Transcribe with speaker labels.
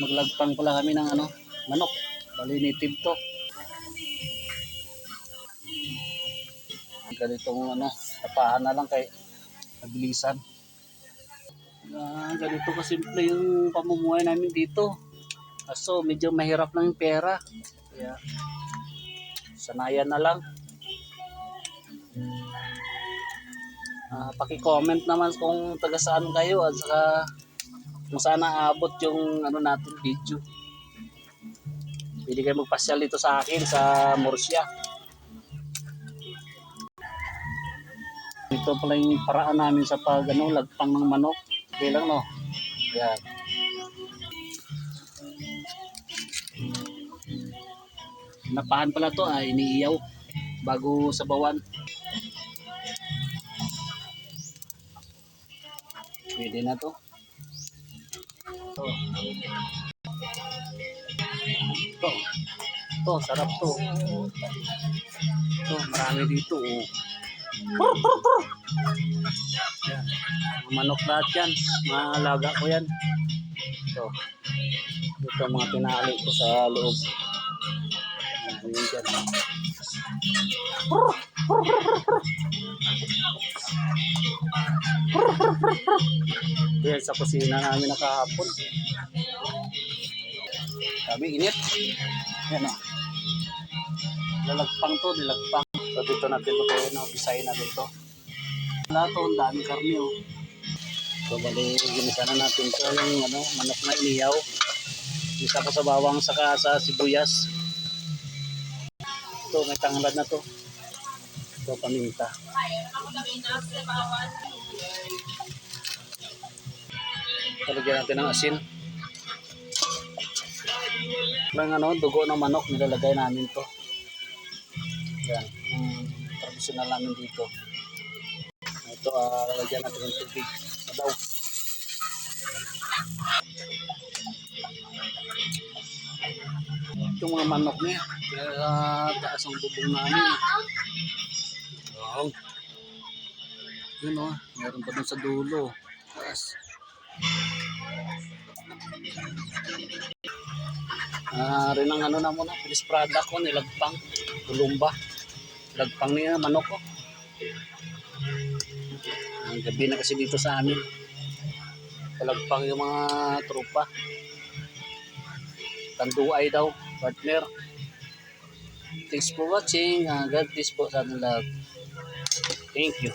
Speaker 1: Maglagpang pala kami ng manok. Bali native to. Ganitong tapahan na lang kay mabilisan. Ganito kasimple yung pamumuhay namin dito. Kaso medyo mahirap lang yung pera. Kaya sanayan na lang. Paki-comment naman kung taga saan kayo at saka kung saan naabot yung natin video. Pwede kayo magpasyal dito sa akin sa Murcia. Ito pala yung paraan namin sa lagpang ng manok. Okay lang, no? Yan. Napahan pala to, iniiyaw bago sabawan. Pwede na to. Ito, sarap to. Ito, marami dito. Yan. Manok lahat yan. Mga alaga ko yan. Ito mga pinali ko sa loob. Yan dyan. Yan sa kusina namin nakahapon. Sabi init. Yan o. Lalagpang to, nilagpang. So dito natin ito, bisayin natin to. Wala to, ang daming karne o. So bali, ginisa na natin to yung manok na iniyaw. Isa ko sa bawang saka sa sibuyas. Ito, may tanglad na to. Ito, paminta. Talagyan natin ng asin. Ng dugo ng manok, nilalagay namin to. Yan, traditional namin dito. Ito, lalagyan natin ng tubig. Sabaw. Itong mga manok niya, taas ang bubong namin. Wow. Yun o, meron pa dun sa dulo. Taas. Rin ang na muna, finished product ko, nilagpang. Tulumba. Lagpang niya, manok ko. Ang gabi na kasi dito sa amin. Palagpang yung mga tropa. Tanduay daw, partner. Thanks for watching. God bless po sa ating lahat. Thank you.